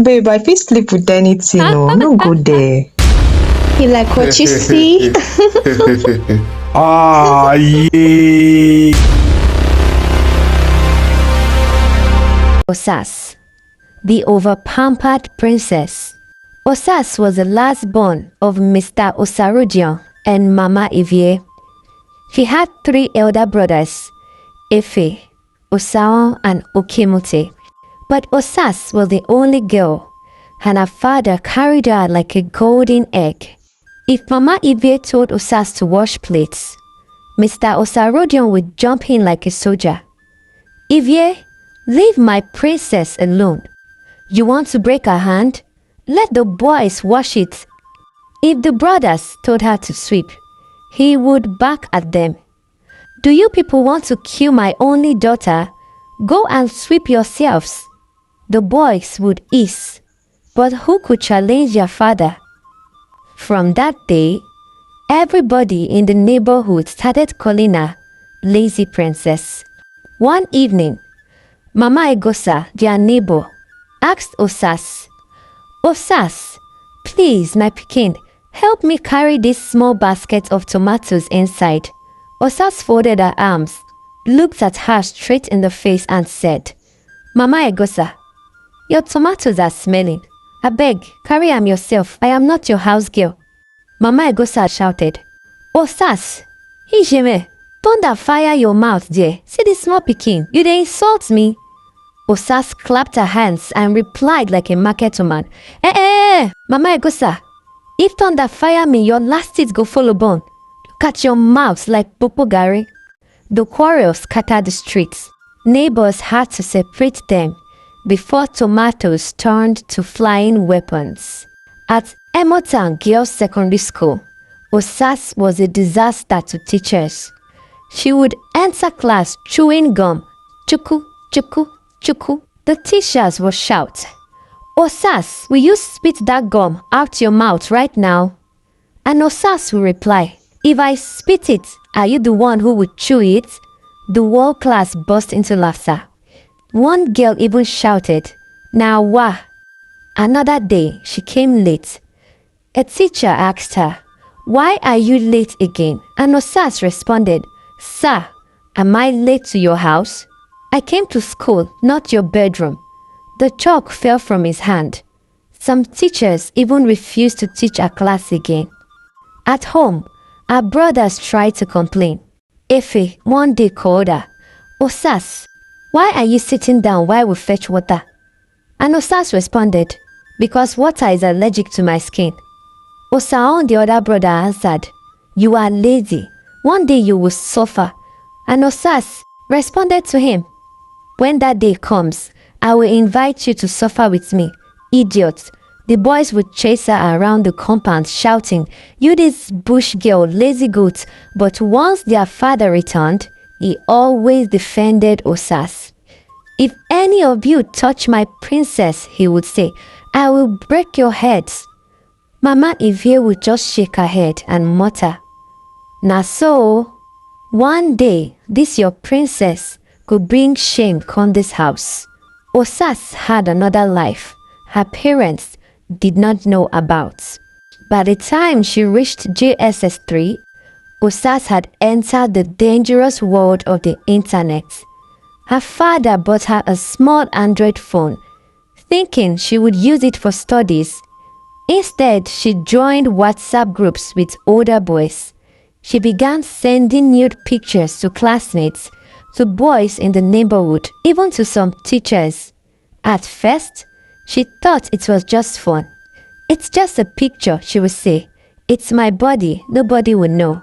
Babe, I fit sleep with anything, no, no go there. You like what you see? Ah, yeah. Osas, the over-pampered princess. Osas was the last born of Mr. Osarudian and Mama Evie. She had 3 elder brothers, Efe, Osao, and Okemute. But Osas was the only girl, and her father carried her like a golden egg. If Mama Evie told Osas to wash plates, Mr. Osarodion would jump in like a soldier. Evie, leave my princess alone. You want to break her hand? Let the boys wash it. If the brothers told her to sweep, he would bark at them. Do you people want to kill my only daughter? Go and sweep yourselves. The boys would hiss, but who could challenge their father? From that day, everybody in the neighborhood started calling her Lazy Princess. One evening, Mama Egosa, their neighbor, asked Osas, Osas, please, my pikin, help me carry this small basket of tomatoes inside. Osas folded her arms, looked at her straight in the face and said, Mama Egosa, your tomatoes are smelling. I beg, carry them yourself. I am not your house girl. Mama Egosa shouted, Osas, Ijeme, thunder fire your mouth, dear. See this small pikin, you dey insult me. Osas clapped her hands and replied like a market woman, Mama Egosa, if thunder fire me, your last teeth go follow bone. Look at your mouth like popo gari. The quarrel scattered the streets. Neighbors had to separate them before tomatoes turned to flying weapons. At Emotown Girls Secondary School, Osas was a disaster to teachers. She would enter class chewing gum, chuku, chuku, chuku. The teachers would shout, Osas, will you spit that gum out your mouth right now? And Osas would reply, if I spit it, are you the one who would chew it? The whole class burst into laughter. One girl even shouted, Now wah. Another day, she came late. A teacher asked her, Why are you late again? And Osas responded, Sir, am I late to your house? I came to school, not your bedroom. The chalk fell from his hand. Some teachers even refused to teach our class again. At home, our brothers tried to complain. Efe one day called her, Osas, why are you sitting down while we fetch water? And Osas responded, because water is allergic to my skin. Osaon, the other brother, answered, you are lazy. One day you will suffer. And Osas responded to him, when that day comes, I will invite you to suffer with me, idiot. The boys would chase her around the compound shouting, you this bush girl, lazy goat. But once their father returned, he always defended Osas. If any of you touch my princess, he would say, I will break your heads. Mama Evie would just shake her head and mutter, Na so, one day this your princess could bring shame on this house. Osas had another life her parents did not know about. By the time she reached JSS 3, Osas had entered the dangerous world of the internet. Her father bought her a small Android phone, thinking she would use it for studies. Instead, she joined WhatsApp groups with older boys. She began sending nude pictures to classmates, to boys in the neighborhood, even to some teachers. At first, she thought it was just fun. It's just a picture, she would say. It's my body, nobody would know.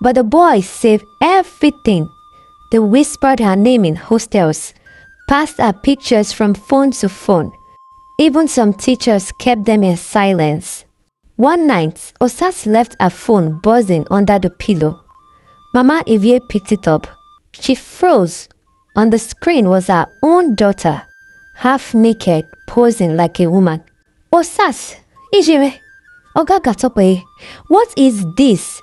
But the boys saved everything. They whispered her name in hostels, passed her pictures from phone to phone. Even some teachers kept them in silence. One night, Osas left her phone buzzing under the pillow. Mama Evie picked it up. She froze. On the screen was her own daughter, half naked, posing like a woman. Osas, Ijeme, Oga Gatope, what is this?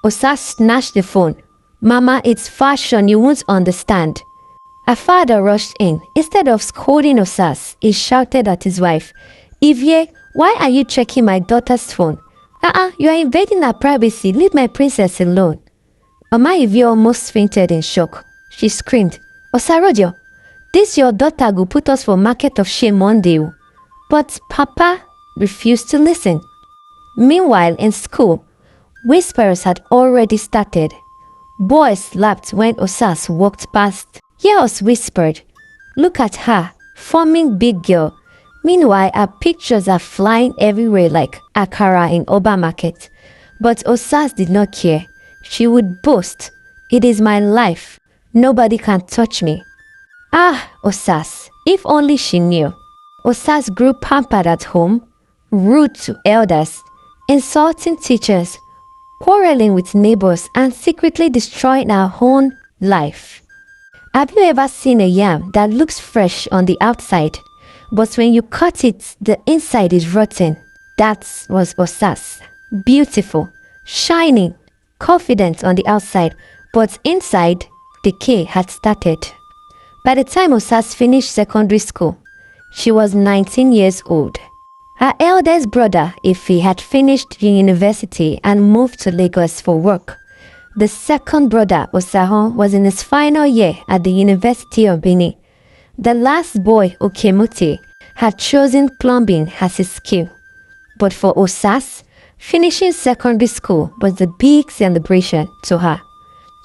Osas snatched the phone. Mama, it's fashion, you won't understand. Her father rushed in. Instead of scolding Osas, he shouted at his wife, Ivie, why are you checking my daughter's phone? You are invading her privacy. Leave my princess alone. Mama Ivie almost fainted in shock. She screamed, Osarodio, this your daughter will put us for market of shame one day. But Papa refused to listen. Meanwhile, in school, whispers had already started. Boys laughed when Osas walked past. Girls whispered, look at her, forming big girl. Meanwhile, her pictures are flying everywhere like Akara in Oba Market. But Osas did not care. She would boast, it is my life. Nobody can touch me. Osas, if only she knew. Osas grew pampered at home, rude to elders, insulting teachers, quarreling with neighbors, and secretly destroying her own life. Have you ever seen a yam that looks fresh on the outside, but when you cut it, the inside is rotten? That was Osas. Beautiful, shining, confident on the outside, but inside, decay had started. By the time Osas finished secondary school, she was 19 years old. Her eldest brother, Ife, had finished university and moved to Lagos for work. The second brother, Osahon, was in his final year at the University of Benin. The last boy, Okemuti, had chosen plumbing as his skill. But for Osas, finishing secondary school was the big celebration to her.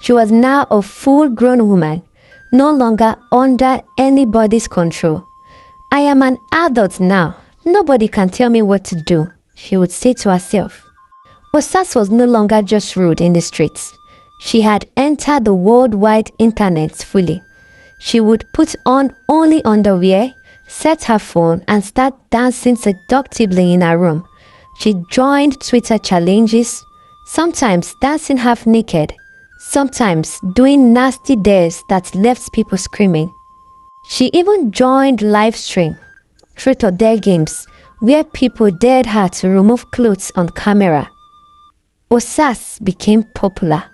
She was now a full-grown woman, no longer under anybody's control. I am an adult now. Nobody can tell me what to do, she would say to herself. Osas was no longer just rude in the streets. She had entered the worldwide internet fully. She would put on only underwear, set her phone, and start dancing seductively in her room. She joined Twitter challenges, sometimes dancing half naked, sometimes doing nasty dares that left people screaming. She even joined live stream, truth or dare games, where people dared her to remove clothes on camera. Osas became popular.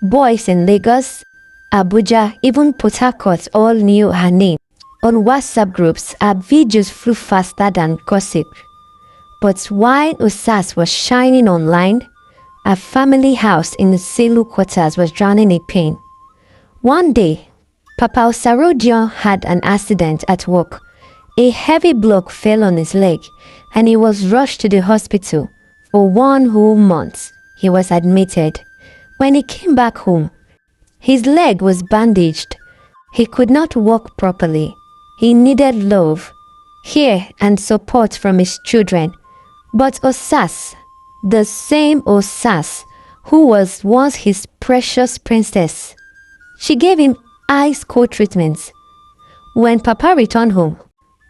Boys in Lagos, Abuja, even Port Harcourt all knew her name. On WhatsApp groups, her videos flew faster than gossip. But while Osas was shining online, her family house in the Selu quarters was drowning in pain. One day, Papa Osarodio had an accident at work. A heavy block fell on his leg and he was rushed to the hospital. For 1 whole month, he was admitted. When he came back home, his leg was bandaged. He could not walk properly. He needed love, care, and support from his children. But Osas, the same Osas who was once his precious princess, she gave him ice cold treatments. When Papa returned home,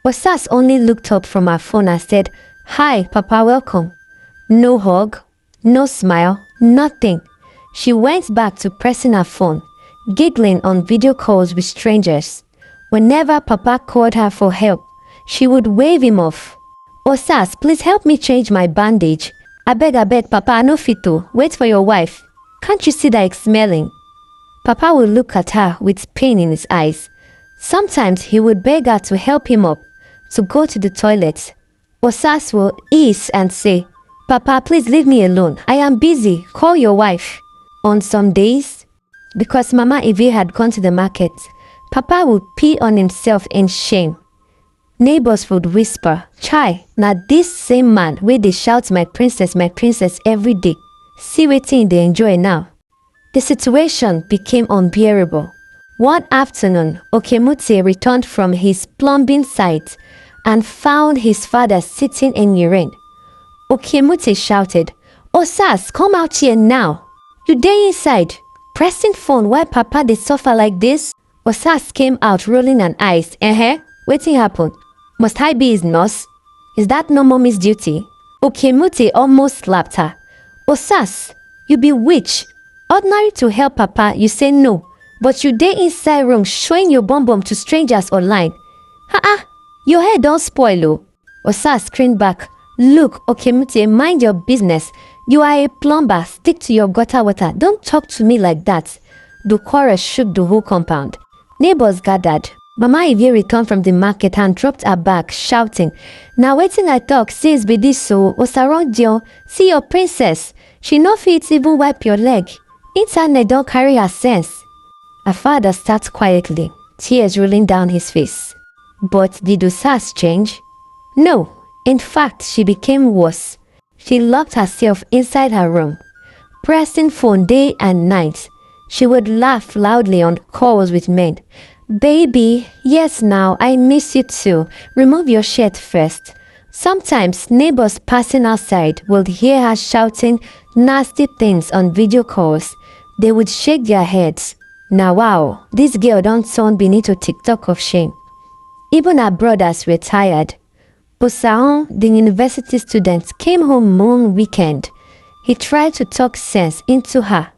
Osas only looked up from her phone and said, "Hi, Papa, welcome." No hug, no smile, nothing. She went back to pressing her phone, giggling on video calls with strangers. Whenever Papa called her for help, she would wave him off. "Osas, please help me change my bandage. I beg, Papa, I no fit to. Wait for your wife. Can't you see that it's smelling?" Papa would look at her with pain in his eyes. Sometimes he would beg her to help him up, to go to the toilet. Osas will ease and say, "Papa, please leave me alone. I am busy. Call your wife." On some days, because Mama Evie had gone to the market, Papa would pee on himself in shame. Neighbors would whisper, "Chai, na this same man where they shout my princess every day. See wetin they enjoy now." The situation became unbearable. One afternoon, Okemute returned from his plumbing site and found his father sitting in urine. Okemute shouted, "Osas, come out here now. You dey inside, pressing phone while Papa dey suffer like this?" Osas came out rolling an eyes. Wetin happen? Must I be his nurse? Is that no mommy's duty? Okemute almost slapped her. "Osas, you be witch. Ordinary to help Papa, you say no. But you dey inside room showing your bum bum to strangers online. Your hair don't spoil oh." Osas screamed back, "Look, Okemute, mind your business. You are a plumber. Stick to your gutter water. Don't talk to me like that." The chorus shook the whole compound. Neighbors gathered. Mama Ivy returned from the market and dropped her bag, shouting, "Now waiting I talk, since be this so, Osarondio, see your princess. She no fit even wipe your leg. Internet don't carry her sense." Her father sat quietly, tears rolling down his face. But did Osas change? No. In fact, she became worse. She locked herself inside her room, pressing phone day and night. She would laugh loudly on calls with men. "Baby, yes now, I miss you too. Remove your shirt first." Sometimes neighbors passing outside would hear her shouting nasty things on video calls. They would shake their heads. Now wow, this girl don't turn Benito TikTok of shame. Even her brothers were tired. Posaon, the university student, came home one weekend. He tried to talk sense into her.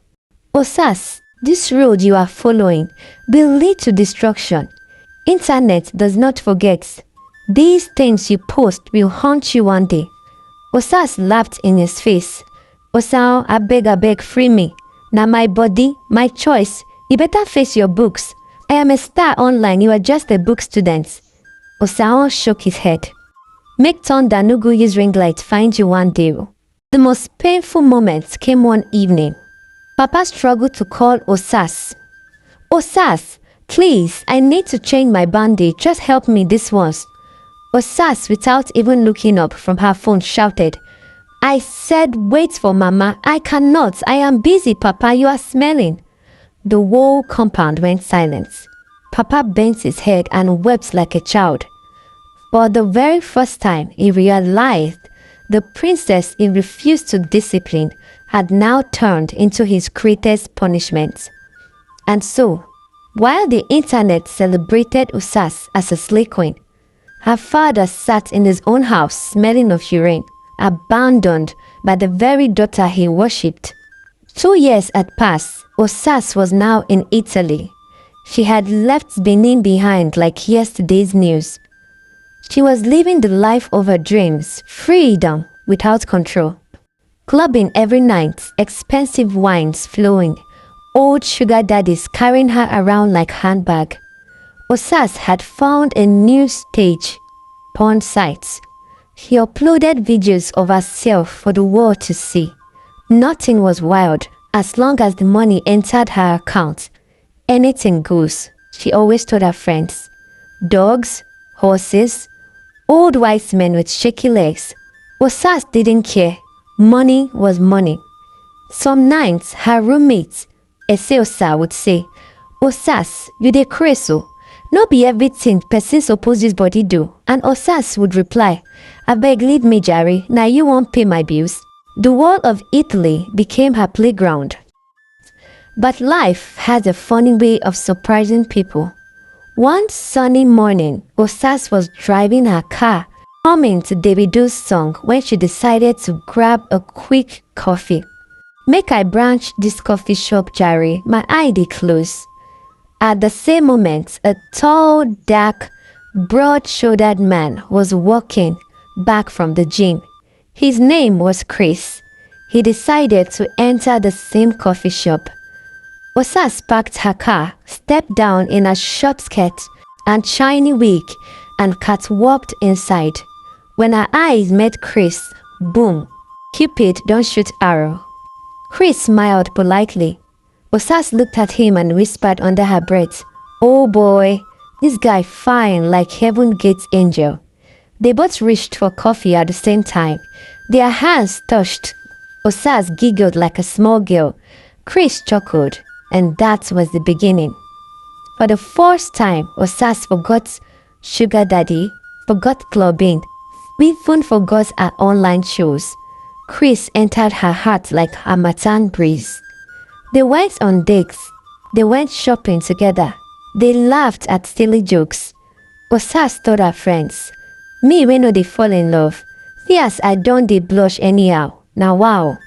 "Osas, this road you are following will lead to destruction. Internet does not forget. These things you post will haunt you one day." Osas laughed in his face. "Osaon, I beg, free me. Now my body, my choice. You better face your books. I am a star online, you are just a book student." Osaon shook his head. "Make thunder no go use ring light find you one day." The most painful moment came one evening. Papa struggled to call Osas. "Osas, please, I need to change my bandage. Just help me this once." Osas, without even looking up from her phone, shouted, "I said wait for Mama. I cannot. I am busy, Papa. You are smelling." The whole compound went silent. Papa bent his head and wept like a child. For the very first time, he realized the princess he refused to discipline had now turned into his greatest punishment. And so, while the internet celebrated Osas as a slay queen, her father sat in his own house smelling of urine, abandoned by the very daughter he worshipped. 2 years had passed. Osas was now in Italy. She had left Benin behind like yesterday's news. She was living the life of her dreams, freedom without control. Clubbing every night, expensive wines flowing, old sugar daddies carrying her around like handbag. Osas had found a new stage, porn sites. She uploaded videos of herself for the world to see. Nothing was wild as long as the money entered her account. Anything goes, she always told her friends. Dogs, horses, old wise men with shaky legs. Osas didn't care. Money was money. Some nights, her roommate, Eseosa, would say, "Osas, you dey craze o. No be everything person suppose use body do." And Osas would reply, "Abeg leave me jare, now you won't pay my bills." The whole of Italy became her playground. But life has a funny way of surprising people. One sunny morning, Osas was driving her car, humming to Davido's song when she decided to grab a quick coffee. "Make I branch this coffee shop, jare, my eye dey close." At the same moment, a tall, dark, broad-shouldered man was walking back from the gym. His name was Chris. He decided to enter the same coffee shop. Osas parked her car, stepped down in a short skirt and shiny wig, and catwalked inside. When her eyes met Chris, boom, Cupid don't shoot arrow. Chris smiled politely. Osas looked at him and whispered under her breath, "Oh boy, this guy fine like heaven gate angel." They both reached for coffee at the same time. Their hands touched. Osas giggled like a small girl. Chris chuckled, and that was the beginning. For the first time, Osas forgot sugar daddy, forgot clubbing, even forgot her online shows. Chris entered her heart like a Harmattan breeze. They went on dates. They went shopping together. They laughed at silly jokes. Osas told her friends, "Me wey no dey fall in love. See as I don't dey blush anyhow. Now wow."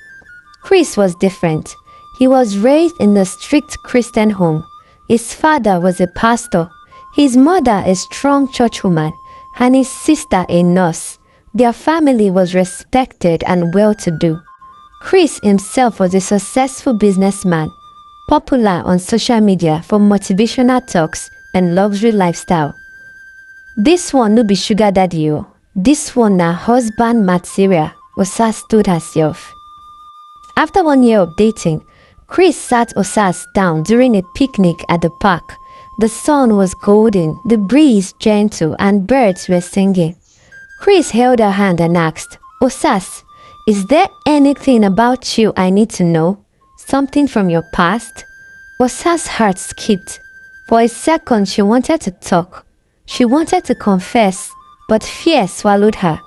Chris was different. He was raised in a strict Christian home. His father was a pastor, his mother a strong churchwoman, and his sister a nurse. Their family was respected and well-to-do. Chris himself was a successful businessman, popular on social media for motivational talks and luxury lifestyle. This one no be sugar daddy o. This one na husband material, Osas told herself. After 1 year of dating, Chris sat Osas down during a picnic at the park. The sun was golden, the breeze gentle, and birds were singing. Chris held her hand and asked, Osas, is there anything about you I need to know? Something from your past? Osas' heart skipped. For a second, she wanted to talk. She wanted to confess, but fear swallowed her.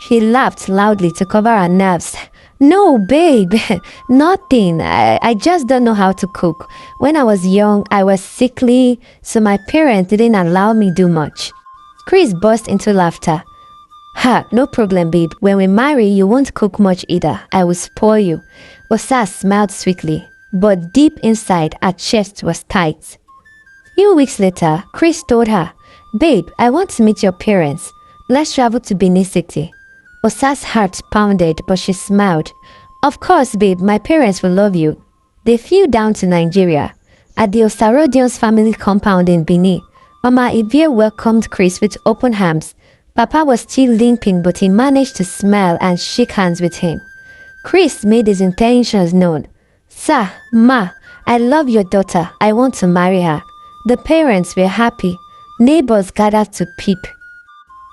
She laughed loudly to cover her nerves. No, babe, nothing. I just don't know how to cook. When I was young, I was sickly, so my parents didn't allow me do much. Chris burst into laughter. Ha, no problem, babe. When we marry, you won't cook much either. I will spoil you. Osas smiled sweetly, but deep inside, her chest was tight. Few weeks later, Chris told her, Babe, I want to meet your parents. Let's travel to Benin City. Osas' heart pounded, but she smiled. Of course, babe, my parents will love you. They flew down to Nigeria. At the Osarodians family compound in Benin, Mama Ivie welcomed Chris with open arms. Papa was still limping, but he managed to smile and shake hands with him. Chris made his intentions known. Sir, Ma, I love your daughter. I want to marry her. The parents were happy. Neighbors gathered to peep.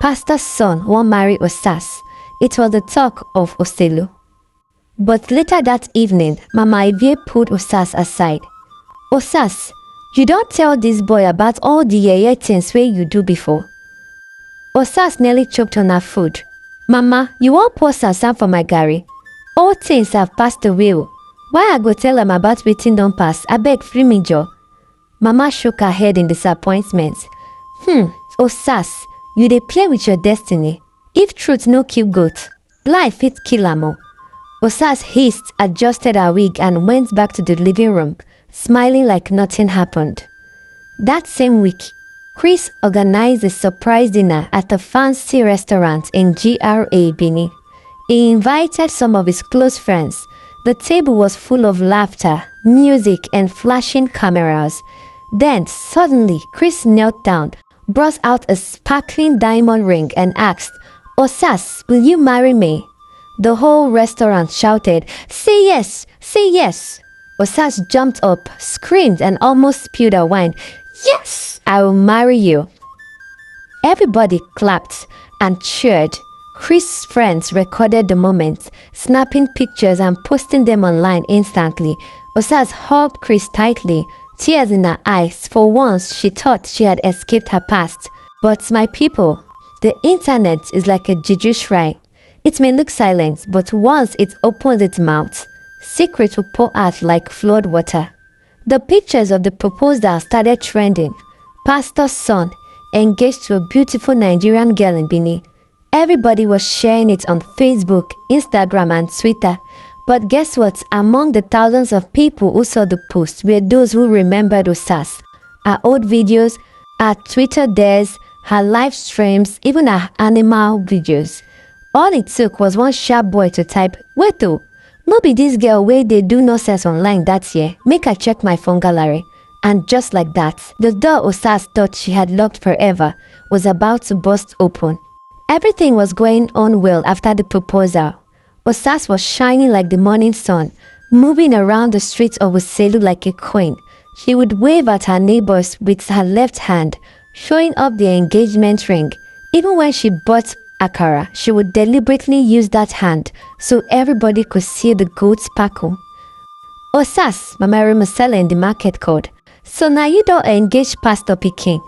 Pastor's son won't marry Osas. It was the talk of Oselu. But later that evening, Mama Ivie pulled Osas aside. Osas, you don't tell this boy about all the yeye things wey you do before. Osas nearly choked on her food. Mama, you won't pour sansan for my garri? All things have passed away. Why I go tell am about wetin don pass? Abeg free me joor. Mama shook her head in disappointment. Osas, you dey play with your destiny. If truth no kill goat, life fit kill am o. Osas hissed, adjusted her wig and went back to the living room, smiling like nothing happened. That same week, Chris organized a surprise dinner at a fancy restaurant in GRA Benin. He invited some of his close friends. The table was full of laughter, music, and flashing cameras. Then, suddenly, Chris knelt down, brought out a sparkling diamond ring and asked, Osas, will you marry me? The whole restaurant shouted, Say yes! Say yes! Osas jumped up, screamed, and almost spilled her wine. Yes! I will marry you. Everybody clapped and cheered. Chris' friends recorded the moment, snapping pictures and posting them online instantly. Osas hugged Chris tightly, tears in her eyes. For once, she thought she had escaped her past. But my people, the internet is like a juju shrine. It may look silent, but once it opens its mouth, secrets will pour out like flood water. The pictures of the proposal started trending. Pastor's son, engaged to a beautiful Nigerian girl in Benin. Everybody was sharing it on Facebook, Instagram, and Twitter. But guess what? Among the thousands of people who saw the post were those who remembered Osas. Her old videos, her Twitter dares, her live streams, even her animal videos. All it took was one sharp boy to type, Wait oh, no be this girl wey dey do nonsense online that year. Make I check my phone gallery. And just like that, the door Osas thought she had locked forever was about to burst open. Everything was going on well after the proposal. Osas was shining like the morning sun, moving around the streets of Oselu like a queen. She would wave at her neighbors with her left hand, showing off the engagement ring. Even when she bought akara, she would deliberately use that hand so everybody could see the gold sparkle. Osas, Mama Remusela in the market called. So now you don't engage Pastor Pikin.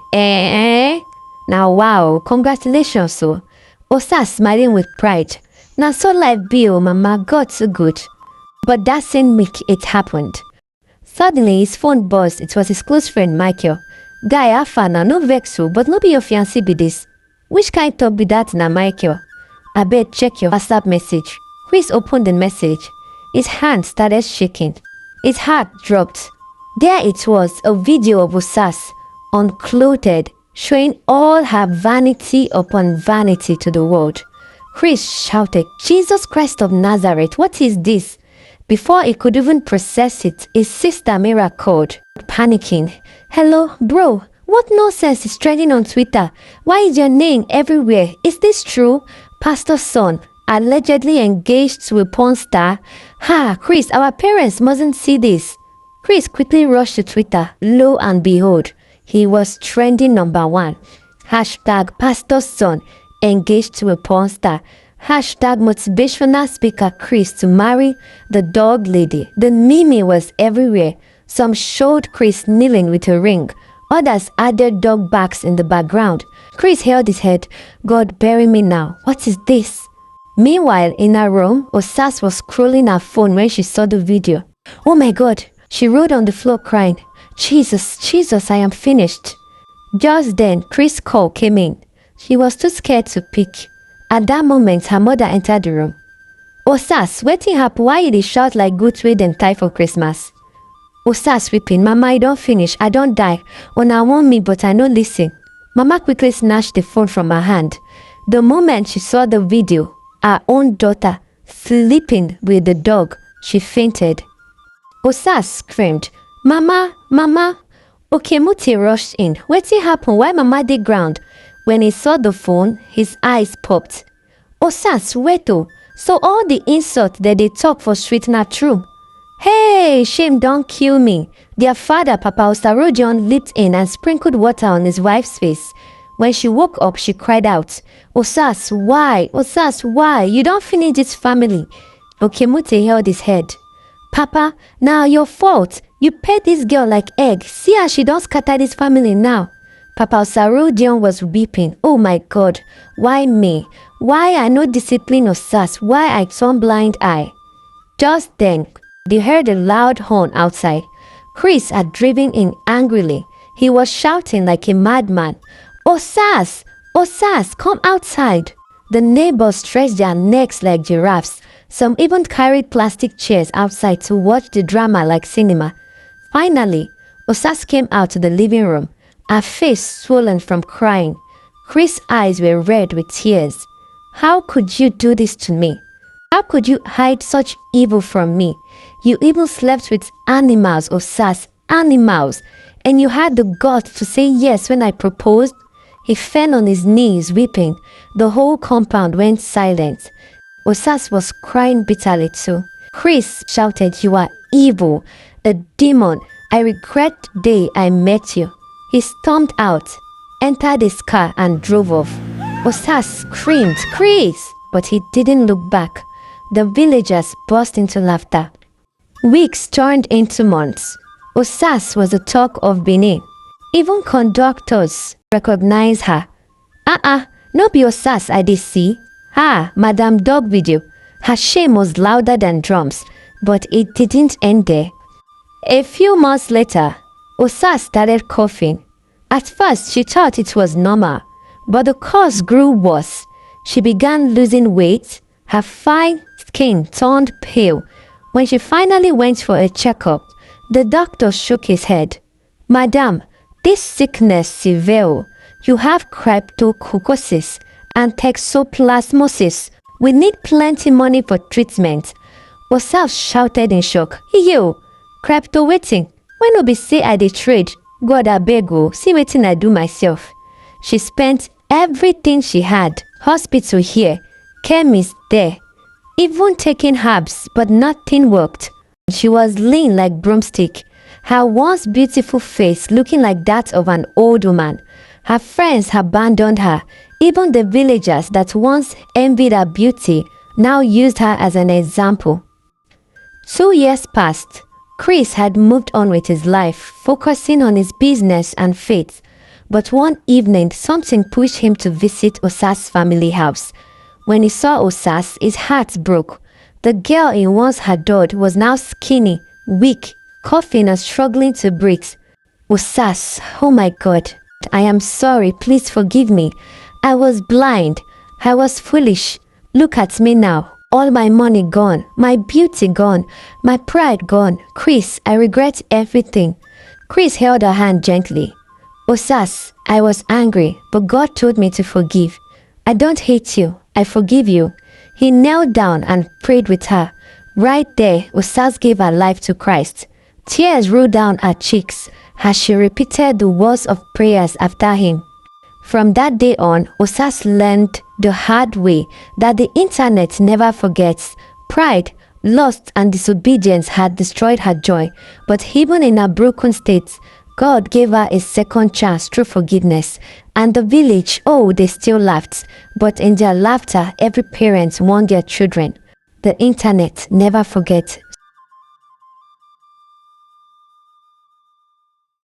Now wow, congratulations so. Osas smiling with pride. Now so life be oh Mama, God so good. But that same week it happened. Suddenly his phone buzzed. It was his close friend Michael. Guy, afa now no vex o, but no be your fiancé be this. Which kind talk be that na Michael? Abeg check your WhatsApp message. Chris opened the message. His hand started shaking. His heart dropped. There it was, a video of Osas, unclothed, showing all her vanity upon vanity to the world. Chris shouted, Jesus Christ of Nazareth, what is this? Before he could even process it, his sister Mira called, panicking. Hello, bro, What nonsense is trending on Twitter? Why is your name everywhere? Is this true? Pastor's son, allegedly engaged to a porn star? Ha, Chris, our parents mustn't see this. Chris quickly rushed to Twitter. Lo and behold, he was trending #1. Hashtag pastor's son, engaged to a porn star. Hashtag motivational speaker Chris to marry the dog lady. The meme was everywhere. Some showed Chris kneeling with a ring. Others added dog barks in the background. Chris held his head. God bury me now. What is this? Meanwhile, in her room, Osas was scrolling her phone when she saw the video. Oh my God. She rolled on the floor crying. Jesus, Jesus, I am finished. Just then, Chris' call came in. She was too scared to pick. At that moment, her mother entered the room. Osas, wetin happen? Why you dey shout like goat wey dem tie for Christmas? Osas weeping. Mama, I don't finish. I don't die. Una want me, but I no listen. Mama quickly snatched the phone from her hand. The moment she saw the video, her own daughter sleeping with the dog, she fainted. Osas screamed, Mama, Mama. Okemuti rushed in. Wetin happen? Why Mama dey ground? When he saw the phone, his eyes popped. Osas, wait oh. So all the insult that they talk for street not true. Hey, shame don't kill me. Their father, Papa Osarudion, leaped in and sprinkled water on his wife's face. When she woke up, she cried out, Osas, why? Osas, why? You don't finish this family. Okemute held his head. Papa, now your fault. You paid this girl like egg. See how she don't scatter this family now. Papa Osarudion was weeping. Oh my God, why me? Why I no discipline Osas? Why I turn blind eye? Just then, they heard a loud horn outside. Chris had driven in angrily. He was shouting like a madman. Osas! Osas, come outside! The neighbors stretched their necks like giraffes. Some even carried plastic chairs outside to watch the drama like cinema. Finally, Osas came out to the living room, her face swollen from crying. Chris' eyes were red with tears. How could you do this to me? How could you hide such evil from me? You even slept with animals, Osas, animals. And you had the guts to say yes when I proposed? He fell on his knees weeping. The whole compound went silent. Osas was crying bitterly too. Chris shouted, You are evil, a demon. I regret the day I met you. He stormed out, entered his car and drove off. Osas screamed, Chris! But he didn't look back. The villagers burst into laughter. Weeks turned into months. Osas was the talk of Benin. Even conductors recognized her. No be Osas I did see. Madame Dog Video. Her shame was louder than drums, but it didn't end there. A few months later, Osas started coughing. At first, she thought it was normal, but the cause grew worse. She began losing weight. Her fine skin turned pale. When she finally went for a checkup, the doctor shook his head. Madam, this sickness severe. You have cryptococcus and toxoplasmosis. We need plenty money for treatment. Osas shouted in shock. Yo, crypto waiting. When no be say I dey trade, God abeg o, see wetin I do myself. She spent everything she had. Hospital here, chemist there. Even taking herbs, but nothing worked. She was lean like broomstick. Her once beautiful face looking like that of an old woman. Her friends abandoned her. Even the villagers that once envied her beauty now used her as an example. 2 years passed. Chris had moved on with his life, focusing on his business and faith. But one evening, something pushed him to visit Osas' family house. When he saw Osas, his heart broke. The girl he once adored was now skinny, weak, coughing and struggling to breathe. Osas, oh my God, I am sorry, please forgive me. I was blind. I was foolish. Look at me now. All my money gone. My beauty gone. My pride gone. Chris, I regret everything. Chris held her hand gently. Osas, I was angry, but God told me to forgive. I don't hate you. I forgive you. He knelt down and prayed with her. Right there, Osas gave her life to Christ. Tears rolled down her cheeks. as she repeated the words of prayers after him. From that day on, Osas learned the hard way that the internet never forgets. Pride, lust, and disobedience had destroyed her joy, but even in her broken state, God gave her a second chance through forgiveness. And the village, oh, they still laughed, but in their laughter, every parent warned their children. The internet never forgets